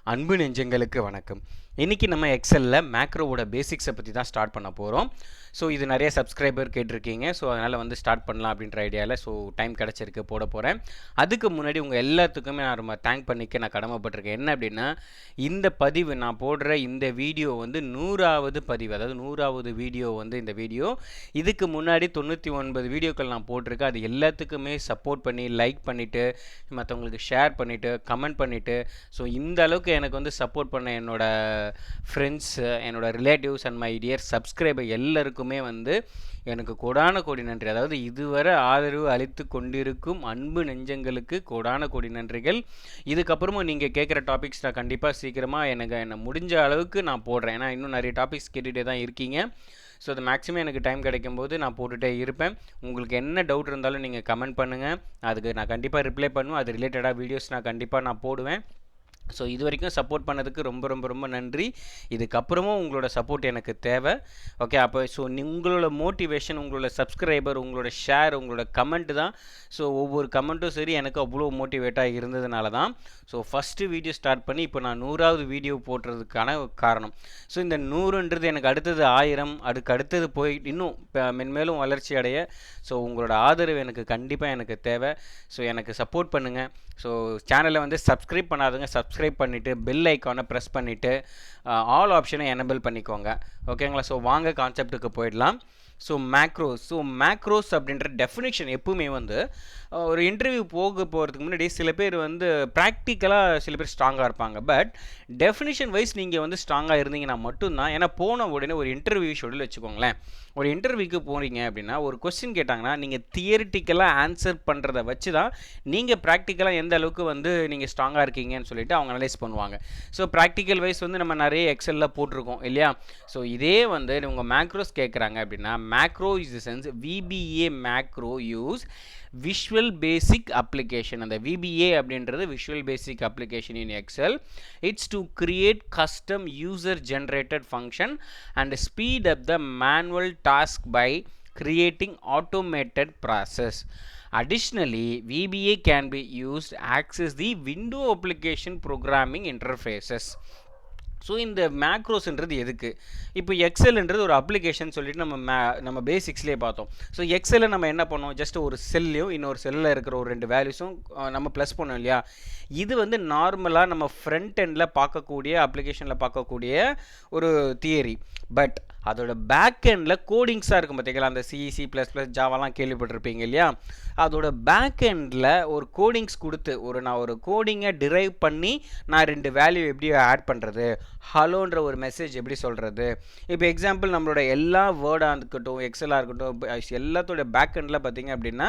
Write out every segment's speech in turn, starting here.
அன்பு நெஞ்சங்களுக்கு வணக்கம். இன்றைக்கி நம்ம எக்ஸலில் மேக்ரோவோட பேசிக்ஸை பற்றி தான் ஸ்டார்ட் பண்ண போகிறோம். ஸோ இது நிறைய சப்ஸ்கிரைபர் கேட்டிருக்கீங்க. ஸோ அதனால் வந்து ஸ்டார்ட் பண்ணலாம் அப்படின்ற ஐடியாவில் டைம் கிடச்சிருக்கு போட போகிறேன். அதுக்கு முன்னாடி உங்கள் எல்லாத்துக்குமே நான் ரொம்ப தேங்க் பண்ணிக்க நான் கடமைப்பட்டிருக்கேன். என்ன அப்படின்னா, இந்த பதிவு நான் போடுற இந்த வீடியோ வந்து 100வது பதிவு, அதாவது 100வது வீடியோ வந்து இந்த வீடியோ. இதுக்கு முன்னாடி 99 வீடியோக்கள் நான் போட்டிருக்கேன். அது எல்லாத்துக்குமே சப்போர்ட் பண்ணி லைக் பண்ணிவிட்டு மற்றவங்களுக்கு ஷேர் பண்ணிவிட்டு கமெண்ட் பண்ணிவிட்டு ஸோ இந்த அளவுக்கு எனக்கு வந்து சப்போர்ட் பண்ண என்னோட ஃப்ரெண்ட்ஸு, என்னோட relatives and my dear subscriber எல்லாருக்குமே வந்து எனக்கு கோடான கோடி நன்றி. அதாவது இதுவரை ஆதரவு அளித்து கொண்டிருக்கும் அன்பு நெஞ்சங்களுக்கு கோடான கோடி நன்றிகள். இதுக்கப்புறமும் நீங்கள் கேட்குற டாபிக்ஸ் நான் கண்டிப்பாக சீக்கிரமாக என்ன முடிஞ்ச அளவுக்கு நான் போடுறேன். ஏன்னா இன்னும் நிறைய டாபிக்ஸ் கேட்டுகிட்டே தான் இருக்கீங்க. ஸோ அது மேக்ஸிமம் எனக்கு டைம் கிடைக்கும்போது நான் போட்டுகிட்டே இருப்பேன். உங்களுக்கு என்ன டவுட் இருந்தாலும் நீங்கள் கமெண்ட் பண்ணுங்கள், அதுக்கு நான் கண்டிப்பாக ரிப்ளை பண்ணுவேன். அது ரிலேட்டடாக வீடியோஸ் நான் கண்டிப்பாக போடுவேன். ஸோ இது வரைக்கும் சப்போர்ட் பண்ணதுக்கு ரொம்ப ரொம்ப ரொம்ப நன்றி. இதுக்கப்புறமும் உங்களோட சப்போர்ட் எனக்கு தேவை. ஓகே, அப்போ உங்களோட மோட்டிவேஷன், உங்களோட சப்ஸ்கிரைபர், உங்களோட ஷேர், உங்களோட கமெண்ட் தான். ஸோ ஒவ்வொரு கமெண்ட்டும் சரி எனக்கு அவ்வளோ மோட்டிவேட்டாக இருந்ததுனால தான் ஃபஸ்ட்டு வீடியோ ஸ்டார்ட் பண்ணி இப்போ நான் 100வது வீடியோ போடுறதுக்கான காரணம். ஸோ இந்த 100ன்றது எனக்கு அடுத்தது 1000, அதுக்கு அடுத்தது போய் இன்னும் மென்மேலும் வளர்ச்சி அடைய உங்களோட ஆதரவு எனக்கு கண்டிப்பாக எனக்கு தேவை. எனக்கு சப்போர்ட் பண்ணுங்கள். சேனலை வந்து சப்ஸ்கிரைப் பண்ணாதுங்க, சப்ஸ்கிரைப் பண்ணிவிட்டு பெல் ஐக்கானை ப்ரெஸ் பண்ணிவிட்டு ஆல் ஆப்ஷனை எனேபிள் பண்ணிக்கோங்க. ஓகேங்களா? வாங்க கான்செப்ட்டுக்கு போயிடலாம். மேக்ரோஸ் அப்படின்ற டெஃபினிஷன் எப்பவுமே வந்து ஒரு இன்டர்வியூ போகிறதுக்கு முன்னாடி சில பேர் வந்து ப்ராக்டிக்கலாக சில பேர் ஸ்ட்ராங்காக இருப்பாங்க. பட் டெஃபினிஷன் வைஸ் நீங்கள் வந்து ஸ்ட்ராங்காக இருந்தீங்கன்னா மட்டும்தான். ஏன்னா போன உடனே ஒரு இன்டர்வியூ ஷெடியூல் வச்சுக்கோங்களேன். ஒரு இன்டர்வியூக்கு போகிறீங்க அப்படின்னா ஒரு கொஸ்டின் கேட்டாங்கன்னா நீங்கள் தியரிட்டிக்கலாக ஆன்சர் பண்ணுறதை வச்சு தான் நீங்கள் ப்ராக்டிக்கலாக எந்த அளவுக்கு வந்து நீங்கள் ஸ்ட்ராங்காக இருக்கீங்கன்னு சொல்லிட்டு அவங்க அனலைஸ் பண்ணுவாங்க. ப்ராக்டிக்கல் வைஸ் வந்து நம்ம நிறைய எக்ஸலில் போட்டிருக்கோம் இல்லையா? இதே வந்து உங்கள் மேக்ரோஸ் கேட்குறாங்க அப்படின்னா, macro is the sense VBA macro use visual basic application. and the VBA அப்படின்றது visual basic application in Excel. It's to create custom user generated function and speed up the manual task by creating automated process. Additionally, VBA can be used to access the window application programming interfaces. இந்த மேக்ரோஸ்ன்றது எதுக்கு? இப்போ எக்ஸல்ன்றது ஒரு application சொல்லிட்டு நம்ம பேசிக்ஸ்லேயே பார்த்தோம். எக்ஸலில் நம்ம என்ன பண்ணோம்? ஜஸ்ட் ஒரு செல்லையும் இன்னொரு செல்லில் இருக்கிற ஒரு 2 வேல்யூஸும் நம்ம ப்ளஸ் பண்ணோம் இல்லையா? இது வந்து நார்மலாக நம்ம ஃப்ரண்ட் எண்டில் பார்க்கக்கூடிய அப்ளிகேஷனில் பார்க்கக்கூடிய ஒரு தியரி. பட் அதோட பேக் எண்டில் கோடிங்ஸாக இருக்கும் பார்த்தீங்களா? அந்த சிஇசி ++ ஜாவாலாம் கேள்விப்பட்டிருப்பீங்க இல்லையா? அதோட பேக் எண்டில் ஒரு கோடிங்ஸ் கொடுத்து நான் ஒரு கோடிங்கை டிரைவ் பண்ணி நான் 2 வேல்யூ எப்படி ஆட் பண்ணுறது, ஹலோன்ற ஒரு மெசேஜ் எப்படி சொல்கிறது. இப்போ எக்ஸாம்பிள் நம்மளோட எல்லா வேர்டாக இருக்கட்டும், எக்ஸலாக இருக்கட்டும், எல்லாத்தோட பேக் எண்டில் பார்த்தீங்க அப்படின்னா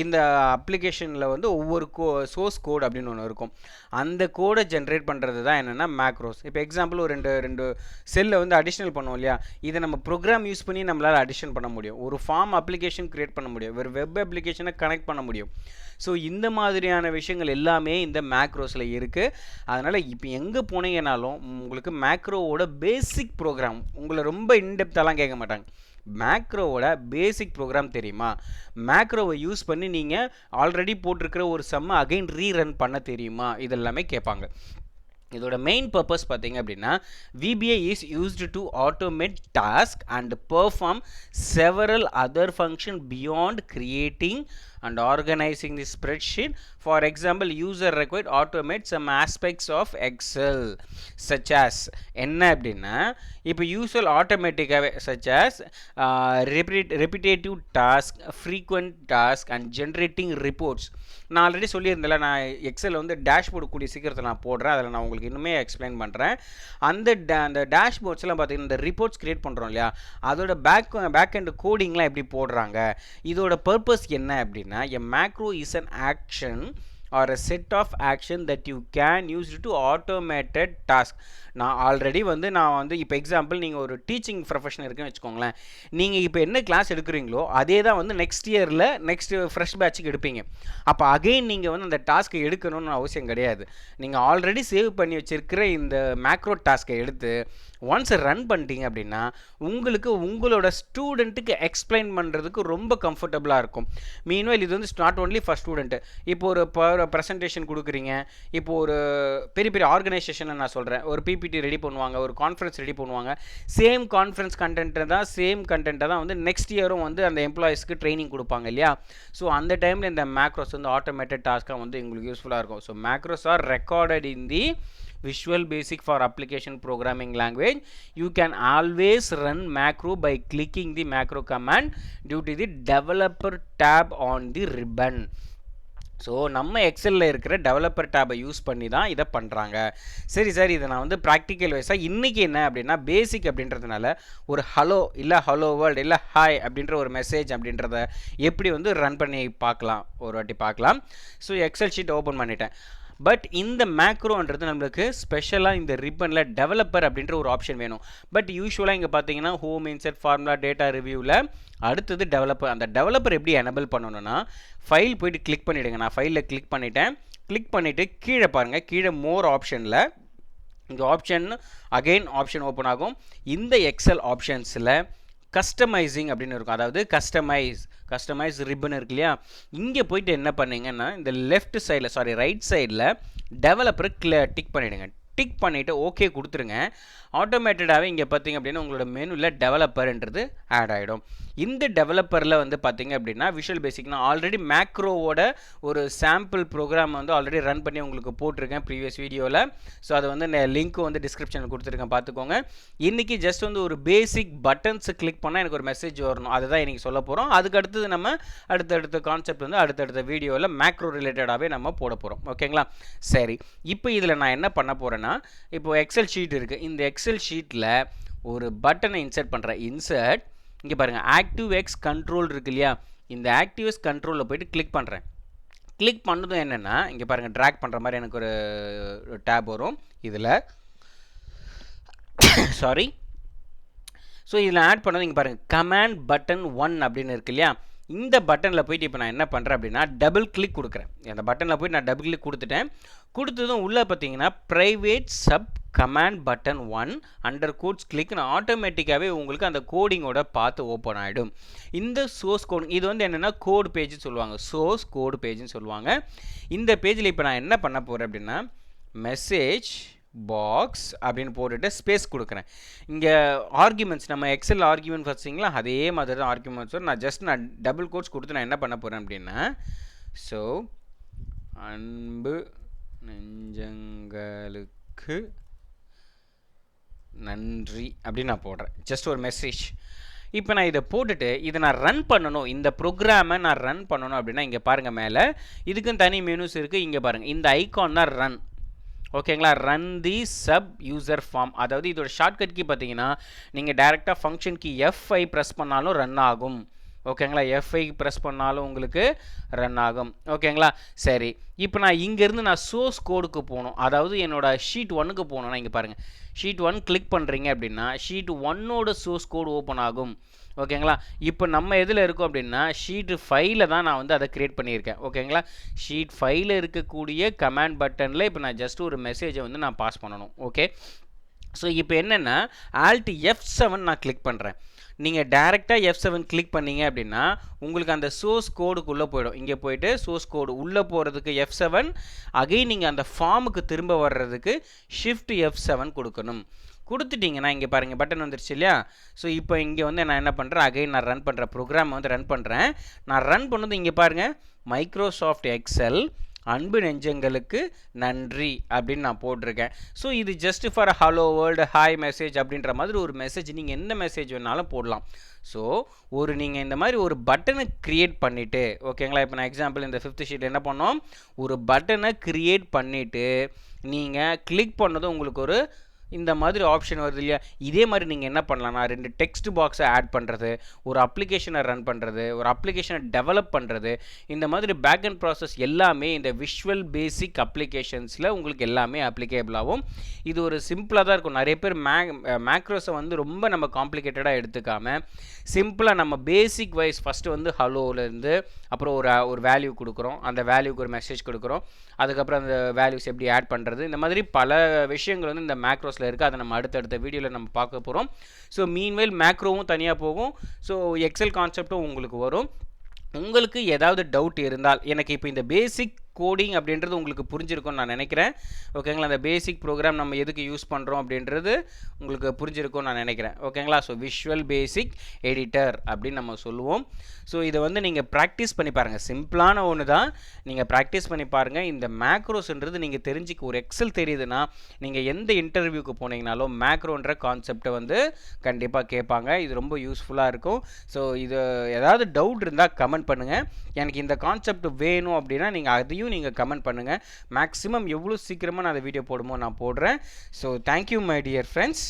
இந்த அப்ளிகேஷனில் வந்து ஒவ்வொரு சோர்ஸ் கோட் அப்படின்னு ஒன்று இருக்கும். அந்த கோடை ஜென்ரேட் பண்ணுறது தான் என்னென்னா மேக்ரோஸ். இப்போ எக்ஸாம்பிள் ஒரு 2 செல்லை வந்து அடிஷ்னல் பண்ணுவோம் இல்லையா? இதை நம்ம ப்ரோக்ராம் யூஸ் பண்ணி நம்மளால் அடிஷன் பண்ண முடியும். ஒரு ஃபார்ம் அப்ளிகேஷன் க்ரியேட் பண்ண முடியும். ஒரு வெப் அப்ளிகேஷனை கனெக்ட் பண்ண முடியும். இந்த மாதிரியான விஷயங்கள் எல்லாமே இந்த மேக்ரோஸில் இருக்குது. அதனால் இப்போ எங்கே போனீங்கன்னாலும் உங்களுக்கு மேக்ரோவோட பேசிக் ப்ரோக்ராம், உங்களை ரொம்ப இன்டெப்த்தாலாம் கேட்க மாட்டாங்க. மேக்ரோவோட பேசிக் ப்ரோக்ராம் தெரியுமா? மேக்ரோவை யூஸ் பண்ணி நீங்கள் ஆல்ரெடி போட்டிருக்கிற ஒரு சம்மை அகைன் ரீரன் பண்ண தெரியுமா? இதெல்லாமே கேட்பாங்க. இதோட மெயின் பர்பஸ் பார்த்தீங்க அப்படின்னா, VBA is used to automate tasks and perform several other functions beyond creating and organizing the spreadsheet. For example, user required automate some aspects of Excel such as என்ன அப்படின்னா, இப்போ யூஸ்வல் ஆட்டோமேட்டிக்காகவே such as repetitive task, frequent task and generating reports. நான் already சொல்லியிருந்தேன்ல, நான் எக்ஸலில் வந்து dashboard கூடிய சீக்கிரத்தில் நான் போடுறேன். அதில் நான் உங்களுக்கு இன்னுமே எக்ஸ்பிளைன் பண்ணுறேன். அந்த டேஷ்போர்ட்ஸ்லாம் பார்த்தீங்கன்னா இந்த ரிப்போர்ட்ஸ் க்ரியேட் பண்ணுறோம் இல்லையா? அதோட பேக் எண்ட் கோடிங்லாம் எப்படி போடுறாங்க, இதோட பர்பஸ் என்ன அப்படின்னா, a macro is an action or a set of action that you can use to automated task. நான் ஆல்ரெடி வந்து இப்போ எக்ஸாம்பிள் நீங்கள் ஒரு டீச்சிங் ப்ரொஃபஷன் இருக்குன்னு வச்சுக்கோங்களேன். நீங்கள் இப்போ என்ன கிளாஸ் எடுக்கிறீங்களோ அதே தான் வந்து நெக்ஸ்ட் ஃப்ரெஷ் பேட்சுக்கு எடுப்பீங்க. அப்போ அகெயின் நீங்கள் வந்து அந்த டாஸ்க்கை எடுக்கணும்னு அவசியம் கிடையாது. நீங்கள் ஆல்ரெடி சேவ் பண்ணி வச்சுருக்கிற இந்த மேக்ரோ டாஸ்க்கை எடுத்து ஒன்ஸ் ரன் பண்ணிட்டீங்க அப்படின்னா உங்களுக்கு உங்களோட ஸ்டூடெண்ட்டுக்கு எக்ஸ்பிளைன் பண்ணுறதுக்கு ரொம்ப கம்ஃபர்டபுளாக இருக்கும். மீன்வைல் இது வந்து நாட் ஓன்லி ஃபார் ஸ்டூடெண்ட்டு. இப்போ ஒரு ஒரு ப்ரெசன்டேஷன் கொடுக்குறீங்க, இப்போ ஒரு பெரிய பெரிய ஆர்கனைசேஷனில் நான் சொல்கிறேன், ஒரு பிபிடி ரெடி பண்ணுவாங்க, ஒரு கான்ஃபரன்ஸ் ரெடி பண்ணுவாங்க. சேம் கான்ஃபரன்ஸ் கண்டென்ட்டை தான் வந்து நெக்ஸ்ட் இயரும் வந்து அந்த எம்ப்ளாயிஸ்க்கு ட்ரைனிங் கொடுப்பாங்க இல்லையா? ஸோ அந்த டைமில் இந்த மேக்ரோஸ் வந்து ஆட்டோமேட்டட் டாஸ்க்காக வந்து உங்களுக்கு யூஸ்ஃபுல்லாக இருக்கும். So macros R recorded in the Visual Basic for Application Programming Language. You can always run macro by clicking the macro command due to the developer tab on the ribbon. So நம்ம எக்ஸலில் இருக்கிற developer டேபை use பண்ணி தான் இதை பண்ணுறாங்க. சரி sir, இதை நான் வந்து ப்ராக்டிக்கல் வைஸாக இன்றைக்கி என்ன அப்படின்னா பேசிக் அப்படின்றதுனால ஒரு ஹலோ இல்லை ஹலோ வேர்ல்டு இல்லை ஹாய் அப்படின்ற ஒரு மெசேஜ் அப்படின்றத எப்படி வந்து ரன் பண்ணி பார்க்கலாம், ஒரு வாட்டி பார்க்கலாம். ஸோ எக்ஸல் ஷீட் ஓப்பன் பண்ணிட்டேன். பட் இந்த மேக்ரோன்றது நம்மளுக்கு ஸ்பெஷலாக இந்த ரிப்பனில் டெவலப்பர் அப்படின்ற ஒரு ஆப்ஷன் வேணும். பட் யூஸ்வலாக இங்கே பார்த்தீங்கன்னா ஹோம், இன்செர்ட், ஃபார்முலா, டேட்டா ரிவ்யூவில் அடுத்தது டெவலப்பர். அந்த டெவலப்பர் எப்படி எனபிள் பண்ணணும்னா ஃபைல் போய்ட்டு கிளிக் பண்ணிவிடுங்க. நான் ஃபைலில் கிளிக் பண்ணிட்டேன். கிளிக் பண்ணிவிட்டு கீழே பாருங்கள், கீழே மோர் ஆப்ஷனில் இந்த ஆப்ஷன் அகெயின் ஆப்ஷன் ஓப்பன் ஆகும். இந்த எக்ஸல் ஆப்ஷன்ஸில் கஸ்டமைசிங் அப்படின்னு இருக்கும். அதாவது கஸ்டமைஸ் ரிப்பன் இருக்கு இல்லையா? இங்கே போயிட்டு என்ன பண்ணீங்கன்னா இந்த ரைட் சைடில் டெவலப்பரை டிக் பண்ணிவிடுங்க. டிக் பண்ணிவிட்டு ஓகே கொடுத்துருங்க. ஆட்டோமேட்டடாகவே இங்கே பார்த்தீங்க அப்படின்னா உங்களோட மெனுவில் டெவலப்பர்ன்றது ஆட் ஆகிடும். இந்த டெவலப்பரில் வந்து பார்த்தீங்க அப்படின்னா விஷுவல் பேசிக்னா ஆல்ரெடி மேக்ரோவோட ஒரு சாம்பிள் ப்ரோக்ராம் வந்து ஆல்ரெடி ரன் பண்ணி உங்களுக்கு போட்டிருக்கேன் ப்ரீவியஸ் வீடியோவில். ஸோ அதை வந்து லிங்க்கும் வந்து டிஸ்கிரிப்ஷனில் கொடுத்துருக்கேன், பார்த்துக்கோங்க. இன்றைக்கி ஜஸ்ட் வந்து ஒரு பேசிக் பட்டன்ஸை கிளிக் பண்ணால் எனக்கு ஒரு மெசேஜ் வரணும், அதுதான் இன்றைக்கி சொல்ல போகிறோம். அதுக்கு அடுத்தது நம்ம அடுத்தடுத்த கான்செப்ட் வந்து அடுத்தடுத்த வீடியோவில் மேக்ரோ ரிலேட்டடாகவே நம்ம போட போகிறோம். ஓகேங்களா? சரி, இப்போ இதில் நான் என்ன பண்ண போகிறேன்னா, இப்போ எக்ஸல் ஷீட் இருக்குது. இந்த எக்ஸல் ஷீட்டில் ஒரு பட்டனை இன்சர்ட் பண்ணுறேன். இன்சர்ட், இங்கே பாருங்கள் ஆக்டிவ் எக்ஸ் கண்ட்ரோல் இருக்கு இல்லையா? இந்த ஆக்டிவ் எக்ஸ் கண்ட்ரோலில் போய்ட்டு கிளிக் பண்ணுறேன். கிளிக் பண்ணதும் என்னென்னா இங்கே பாருங்கள் ட்ராக் பண்ணுற மாதிரி எனக்கு ஒரு டேப் வரும் இதில். சாரி. ஸோ இதில் ஆட் பண்ணது இங்கே பாருங்கள் கமாண்ட் பட்டன் 1 அப்படின்னு இருக்கு இல்லையா? இந்த பட்டனில் போய்ட்டு இப்போ நான் என்ன பண்ணுறேன் அப்படின்னா டபுள் கிளிக் கொடுக்குறேன். அந்த பட்டனில் போய்ட்டு நான் டபுள் கிளிக் கொடுத்துட்டேன். கொடுத்ததும் உள்ளே பார்த்தீங்கன்னா private sub command button 1 under codes கிளிக்னு ஆட்டோமேட்டிக்காகவே உங்களுக்கு அந்த கோடிங்கோட பார்த்து ஓப்பன் ஆகிடும். இந்த சோர்ஸ் கோட் இது வந்து என்னென்னா கோட் பேஜ்னு சொல்லுவாங்க, சோர்ஸ் கோட் பேஜ்னு சொல்லுவாங்க. இந்த பேஜில் இப்போ நான் என்ன பண்ண போகிறேன் அப்படின்னா மெசேஜ் பாக்ஸ் அப்படின்னு போட்டுட்டு ஸ்பேஸ் கொடுக்குறேன். இங்கே ஆர்குமெண்ட்ஸ் நம்ம எக்ஸல் ஆர்குமெண்ட் வச்சிங்களா அதே மாதிரி தான் ஆர்குமெண்ட்ஸ் வரும். நான் டபுள் கோட்ஸ் கொடுத்து நான் என்ன பண்ண போகிறேன் அப்படின்னா ஸோ அன்பு நெஞ்சங்களுக்கு நன்றி அப்படின்னு நான் போடுறேன். ஜஸ்ட் ஒரு மெசேஜ். இப்போ நான் இதை போட்டுட்டு இதை நான் ரன் பண்ணணும், இந்த ப்ரோக்ராமை நான் ரன் பண்ணணும் அப்படின்னா இங்கே பாருங்கள் மேலே இதுக்குன்னு தனி மெனுஸ் இருக்குது. இங்கே பாருங்கள் இந்த ஐகான் தான் ரன். ஓகேங்களா? Run the sub user form. அதாவது இதோட ஷார்ட்கட் கீ பார்த்தீங்கன்னா நீங்கள் டேரெக்டாக ஃபங்க்ஷன் கீ F5 ப்ரெஸ் பண்ணாலும் ரன் ஆகும். ஓகேங்களா? F5 ப்ரெஸ் பண்ணாலும் உங்களுக்கு ரன் ஆகும். ஓகேங்களா? சரி, இப்போ நான் இங்கேருந்து நான் சோர்ஸ் கோடுக்கு போகணும். அதாவது என்னோடய ஷீட் 1க்கு போகணும்னா இங்கே பாருங்கள் ஷீட் 1 கிளிக் பண்ணுறீங்க அப்படின்னா ஷீட் 1ஓட சோர்ஸ் கோடு ஓப்பன் ஆகும். ஓகேங்களா? இப்போ நம்ம எதில் இருக்கோம் அப்படின்னா ஷீட் 5ல் தான் நான் வந்து அதை க்ரியேட் பண்ணியிருக்கேன். ஓகேங்களா? ஷீட் 5ல் இருக்கக்கூடிய கமாண்ட் பட்டனில் இப்போ நான் ஜஸ்ட் ஒரு மெசேஜை வந்து நான் பாஸ் பண்ணணும். ஓகே, ஸோ இப்போ என்னென்னா ஆல்ட் F7 நான் கிளிக் பண்ணுறேன். நீங்கள் டேரெக்டாக F7 கிளிக் பண்ணீங்க அப்படின்னா உங்களுக்கு அந்த சோர்ஸ் கோடுக்குள்ளே போயிடும். இங்கே போய்ட்டு சோர்ஸ் கோடு உள்ளே போகிறதுக்கு F7, அகைன் நீங்கள் அந்த ஃபார்முக்கு திரும்ப வர்றதுக்கு ஷிஃப்ட் F7 கொடுக்கணும். கொடுத்துட்டிங்கன்னா இங்கே பாருங்கள் பட்டன் வந்துருச்சு இல்லையா? ஸோ இப்போ இங்கே வந்து நான் என்ன பண்ணுறேன், அகைன் நான் ரன் பண்ணுற ப்ரோக்ராம் வந்து ரன் பண்ணுறேன். நான் ரன் பண்ணது இங்கே பாருங்கள் மைக்ரோசாஃப்ட் எக்ஸல் அன்பு நெஞ்சங்களுக்கு நன்றி அப்படின்னு நான் போட்டிருக்கேன். ஸோ இது just for hello world hi message அப்படின்ற மாதிரி ஒரு மெசேஜ் நீங்கள் எந்த மெசேஜ் வேணாலும் போடலாம். ஸோ நீங்கள் இந்த மாதிரி ஒரு பட்டனை க்ரியேட் பண்ணிவிட்டு, ஓகேங்களா? இப்போ நான் எக்ஸாம்பிள் இந்த 5th ஷீட் என்ன பண்ணோம், ஒரு பட்டனை க்ரியேட் பண்ணிவிட்டு நீங்கள் கிளிக் பண்ணதும் உங்களுக்கு ஒரு இந்த மாதிரி ஆப்ஷன் வருது இல்லையா? இதே மாதிரி நீங்கள் என்ன பண்ணலாம்னா 2 டெக்ஸ்ட் பாக்ஸை ஆட் பண்ணுறது, ஒரு அப்ளிகேஷனை ரன் பண்ணுறது, ஒரு அப்ளிகேஷனை டெவலப் பண்ணுறது, இந்த மாதிரி பேக் அண்ட் ப்ராசஸ் எல்லாமே இந்த விஷுவல் பேசிக் அப்ளிகேஷன்ஸில் உங்களுக்கு எல்லாமே அப்ளிகேபிள் ஆகும். இது ஒரு சிம்பிளாக தான் இருக்கும். நிறைய பேர் மேக்ரோஸை வந்து ரொம்ப நம்ம காம்ப்ளிகேட்டடாக எடுத்துக்காமல் சிம்பிளாக நம்ம பேசிக் வைஸ் ஃபஸ்ட்டு வந்து ஹலோலேருந்து அப்புறம் ஒரு வேல்யூ கொடுக்குறோம், அந்த வேல்யூக்கு ஒரு மெசேஜ் கொடுக்குறோம், அதுக்கப்புறம் அந்த வேல்யூஸ் எப்படி ஆட் பண்ணுறது, இந்த மாதிரி பல விஷயங்கள் வந்து இந்த மேக்ரோஸில் இருக்குது. அதை நம்ம அடுத்தடுத்த வீடியோவில் நம்ம பார்க்க போகிறோம். ஸோ மீன்வைல் மேக்ரோவும் தனியாக போகும், ஸோ எக்ஸல் கான்செப்டும் உங்களுக்கு வரும். உங்களுக்கு ஏதாவது டவுட் இருந்தால் எனக்கு இப்போ இந்த பேசிக் கோடிங் அப்படின்றது உங்களுக்கு புரிஞ்சிருக்கும்னு நான் நினைக்கிறேன். ஓகேங்களா? அந்த பேசிக் ப்ரோக்ராம் நம்ம எதுக்கு யூஸ் பண்ணுறோம் அப்படின்றது உங்களுக்கு புரிஞ்சிருக்கும்னு நான் நினைக்கிறேன். ஓகேங்களா? ஸோ விஷுவல் பேசிக் எடிட்டர் அப்படின்னு நம்ம சொல்லுவோம். ஸோ இதை வந்து நீங்கள் ப்ராக்டிஸ் பண்ணி பாருங்கள். சிம்பிளான ஒன்று தான், நீங்கள் ப்ராக்டிஸ் பண்ணி பாருங்கள். இந்த மேக்ரோஸ்ன்றது நீங்கள் தெரிஞ்சுக்க ஒரு எக்ஸல் தெரியுதுன்னா நீங்கள் எந்த இன்டர்வியூக்கு போனீங்கனாலும் மேக்ரோன்ற கான்செப்டை வந்து கண்டிப்பாக கேட்பாங்க. இது ரொம்ப யூஸ்ஃபுல்லாக இருக்கும். ஸோ இது ஏதாவது டவுட் இருந்தால் கமெண்ட் பண்ணுங்கள். எனக்கு இந்த கான்செப்ட் வேணும் அப்படின்னா நீங்கள் அதையும் நீங்கள் கமெண்ட் பண்ணுங்கள். மேக்ஸிமம் எவ்வளோ சீக்கிரமாக நான் அந்த வீடியோ போடுமோ நான் போடுறேன். So thank you my dear friends.